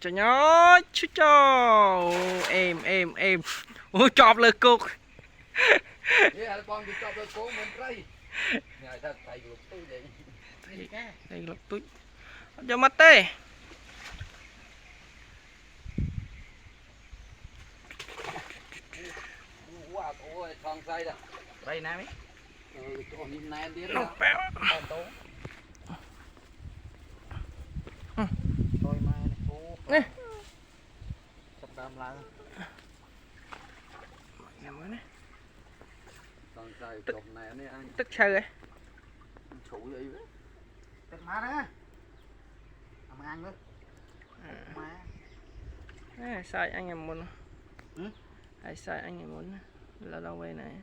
cho nhó chú cho em ôi chọpเลยcục đây lục túi cho mắt tê đây nè mấy nó béo thôi mai nè sắp đâm lại tức sao vậy tức má đó mà ăn nữa má sai anh em muốn ai sai anh em muốn là đâu về này